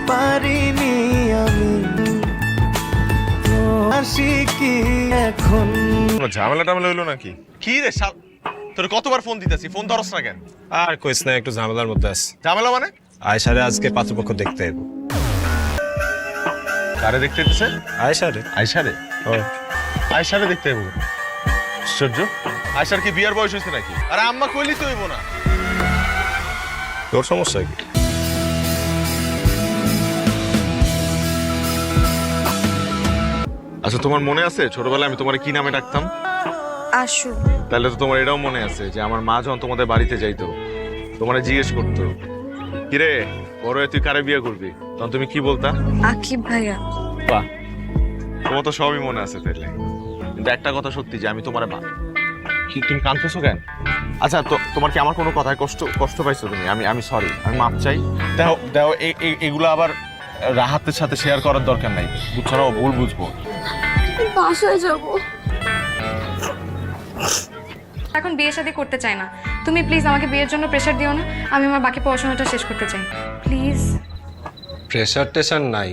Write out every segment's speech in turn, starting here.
পারিনি আমি আসি কি এখন ঝামেলা টামেলা হইলো নাকি? কি রে তোর কতবার ফোন দিতেছি, ফোন ধরস না কেন? আর কইস না, একটু ঝামেলার মধ্যে আছে। ঝামেলা মানে? আয়সারে আজকে পাত্রপক্ষ দেখতে এবো। কারে দেখতে দিতেছে? আয়সারে। আয়সারে? ও আয়সারে দেখতে এবো? আশ্চর্য, আয়সার কি বিয়ার বয়স হয়েছে নাকি? আরে আম্মা কইলি তো হইব না। তোর সমস্যা কি? আচ্ছা, তোমার মনে আছে ছোটবেলায় আমি তোমার কি নামে ডাকতাম? আসো। তাহলে তো তোমার এটাও মনে আছে যে আমার মা যখন তোমাদের বাড়িতে যাইতো তোমার জিজ্ঞেস করতো, কিরে বড় হয়ে তুই কারে বিয়ে করবি, তখন তুমি কি বলতা? আকিব ভাইয়া। বাহ, তোমার তো সবই মনে আছে তাইলে। কিন্তু একটা কথা সত্যি যে আমি তোমার কি তুমি কাঁদতেছো কেন? আচ্ছা, তোমার কি আমার কোনো কথায় কষ্ট পাইছো তুমি? আমি সরি, আমি মাপ চাই। দেখো দেখো, এগুলো আবার রাহাতের সাথে শেয়ার করার দরকার নাই, বুঝছো না? ও ভুল বুঝবো। বাসায় যাবো। এখন বিয়ে শাদী করতে চাই না। তুমি প্লিজ আমাকে বিয়ের জন্য প্রেশার দিও না। আমি আমার বাকি পড়াশোনাটা শেষ করতে চাই, প্লিজ। প্রেশার টেশার নাই,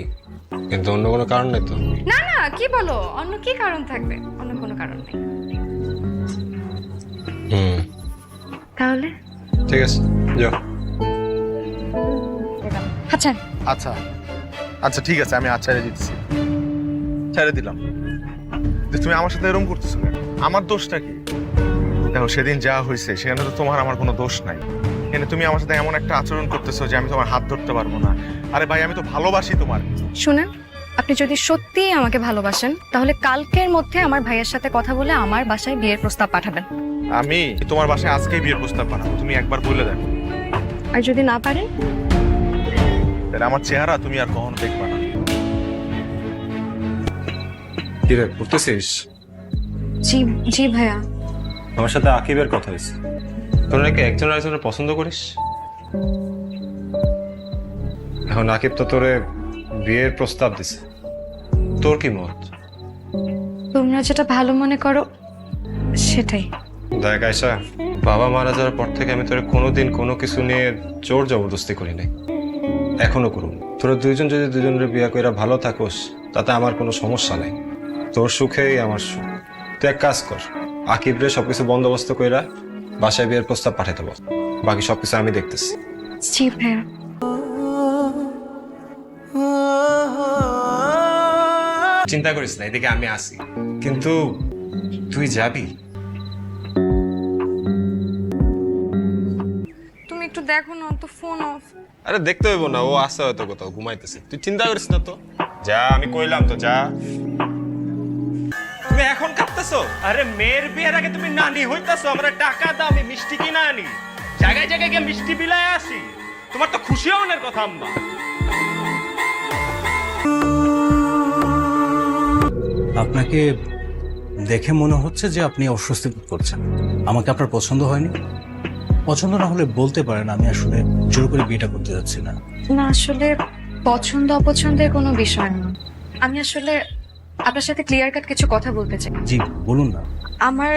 কিন্তু অন্য কোনো কারণ নেই তো? না না, কি বলো? অন্য কি কারণ থাকবে? অন্য কোনো কারণ নেই। তাহলে ঠিক আছে, যাও। আচ্ছা আচ্ছা আচ্ছা ঠিক আছে, আমি ছেড়ে দিচ্ছি, ছেড়ে দিলাম। তুমি আমার সাথে এরকম করতেছো কেন? আমার দোষটা কি? দেখো, সেদিন যা হয়েছে সেখানে তো তোমার আমার কোনো দোষ নাই। এখানে তুমি আমার সাথে এমন একটা আচরণ করতেছো যে আমি তোমার হাত ধরতে পারবো না। আরে ভাই, আমি তো ভালোবাসি তোমার। শুনেন, আপনি যদি সত্যিই আমাকে ভালোবাসেন তাহলে কালকের মধ্যে আমার ভাইয়ের সাথে কথা বলে আমার বাসায় বিয়ের প্রস্তাব পাঠাবেন। আমি তোমার বাসায় আজকেই বিয়ের প্রস্তাব পাঠাবো, তুমি একবার বলে দেখো। আর যদি না পারেন? তাহলে আমার চেহারা তুমি আর কখনো দেখবা না। কি রে, পড়তেছিস? জি জি ভাইয়া। আমার সাথে আকিবের কথা হয়েছে। তোর নাকি একজন আরেকজনের পছন্দ করিস। এখন আকিব তো তোরে বিয়ের প্রস্তাব দিছে, তোর কি মত? তোমরা যেটা ভালো মনে করো সেটাই। দেখ আয়সা, বাবা মারা যাওয়ার পর থেকে আমি তোরে কোনোদিন কোনো কিছু নিয়ে জোর জবরদস্তি করি নাই, এখনো করুন। তোরা দুইজন যদি দুজনের বিয়ে কইরা ভালো থাকোস তাতে আমার কোনো সমস্যা নেই। তোর সুখেই আমার সুখ। তুই এক কাজ কর, আকিব রে সবকিছু বন্দোবস্ত কইরা বাসায় বিয়ের প্রস্তাব পাঠাতে বল, বাকি সবকিছু আমি দেখতেছি। জি ভাইয়া। চিন্তা করিস না, এদিকে আমি আসি। কিন্তু তুই যাবি? তুমি একটু দেখো না, তো ফোন অফ। আরে দেখতে হইব না, ও আসে হয়তো কোথাও ঘুমাইতেছে। তুই চিন্তা করিস না তো, যা, আমি কইলাম তো যা। তুমি এখন কাঁদতেছো? আরে মেয়ের বিয়ের আগে তুমি নানি হইতাছো, আমরা টাকা দাও, আমি মিষ্টি কিনা আনি, জায়গায় জায়গায় গিয়ে মিষ্টি বিলায় আসি। তোমার তো খুশি হওয়ার কথা আম্মা। আপনাকে দেখে মনে হচ্ছে যে আপনি অস্বস্তি বোধ করছেন। আমাকে আপনার পছন্দ হয়নি? পছন্দ না হলে বলতে পারেন, আমি আসলে জোর করে বিয়েটা করতে যাচ্ছি না। না, আসলে পছন্দ অপছন্দের কোনো বিষয় না। আমি আসলে আপনার সাথে ক্লিয়ার কাট কিছু কথা বলতে চাই। জি বলুন না। আমার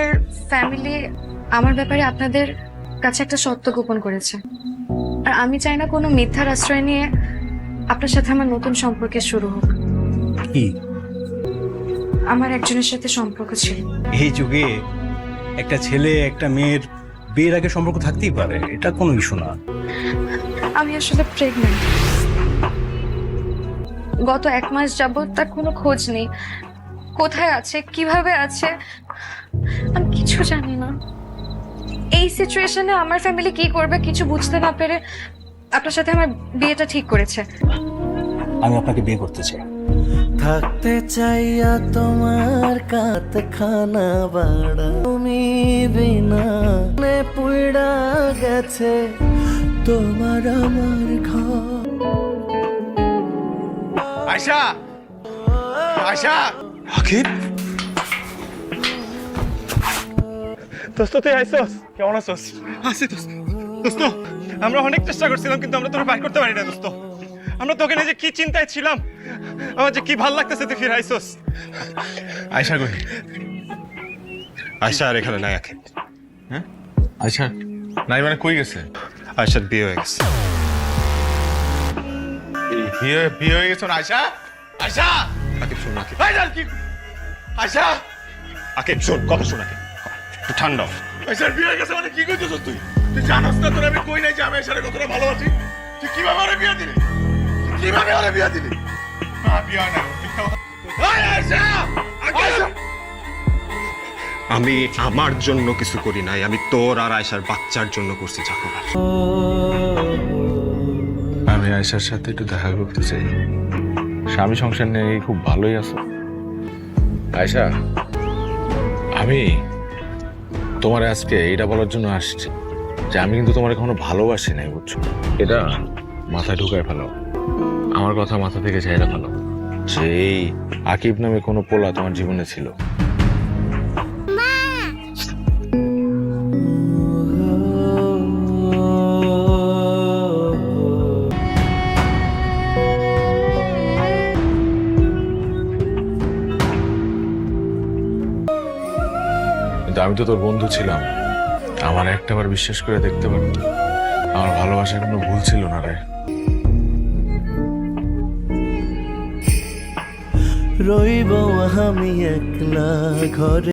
ফ্যামিলি আমার ব্যাপারে আপনাদের কাছে একটা সত্য গোপন করেছে, আর আমি চাই না কোনো মিথ্যার আশ্রয় নিয়ে আপনার সাথে আমার নতুন সম্পর্কের শুরু হোক। কি? আমার একজনের সাথে সম্পর্ক ছিল। এই যুগে একটা ছেলে একটা মেয়ের বিয়ের আগে সম্পর্ক থাকতেই পারে, এটা কোনো ইস্যু না। আমি আসলে প্রেগন্যান্ট। গত 1 মাস যাবত তার কোনো খোঁজ নেই। কোথায় আছে, কিভাবে আছে, আমি কিছু জানি না। এই সিচুয়েশনে আমার ফ্যামিলি কি করবে কিছু বুঝতে না পেরে আপনার সাথে আমার বিয়েটা ঠিক করেছে। আমি আপনাকে বিয়ে করতে চাই। থাকতে চাইয়া তোমার কাত খানা বাড়া, তুমি বিনা পুইড়া গেছে তোমার আমার ঘর। আয়শা, আয়শা। আকিব, দোস্ত তুই আইসস? কেমন আছস? আছি দোস্ত। দোস্ত, আমরা অনেক চেষ্টা করছিলাম কিন্তু আমরা তোর বাইর করতে পারি না দোস্ত। আমরা তোকে নিয়ে যে কি চিন্তায় ছিলাম, আমার যে কি ভাল লাগতেছে তুই ফিরে আইসস। আয়শা কই? আয়সা আর এখানে নাই আকিব। হ্যাঁ, আয়শা নাই মানে কই গেছে? আয়সার বিয়ে হয়ে গেছে। বিয়ে হয়ে গেছে না আয়শা? আয়শা! আকিব শোন আকিব, এই যার কি? আয়শা! আকিব শোন, কথা শোন আকিব, একটু ঠান্ডা হ। আয়শার বিয়ে হয়ে গেছে মানে কি কইতেছস তুই? তুই জানোস না তোর আমি কই নাই যে আমি আয়শারে কতটা ভালোবাসি? তুই কিভাবে ওরে বিয়ে দিলি? তুই কিভাবে ওরে বিয়ে দিলি? না বিয়ে হয় না। এই আয়শা! আয়শা! আমি আমার জন্য কিছু করি নাই, আমি তোর আর আয়শার বাচ্চার জন্য করছি যা করার। আমি আয়শার সাথে একটু দেখা করতে চাই। স্বামী সংসার নিয়ে খুব ভালোই আছো আয়শা। আমি তোমার আজকে এটা বলার জন্য আসছি যে আমি কিন্তু তোমার কখনো ভালোবাসি নাই, বুঝছো? এটা মাথায় ঢুকায় ফেলো, আমার কথা মাথা থেকে ঝেড়ে ফেলো যে এই আকিব নামে কোনো পোলা তোমার জীবনে ছিল। কিন্তু আমি তো তোর বন্ধু ছিলাম, আমার একটাবার বিশ্বাস করে দেখতে পারতো। আমার ভালোবাসার কোনো ভুল ছিল না রে। রইব আমি একলা ঘরে।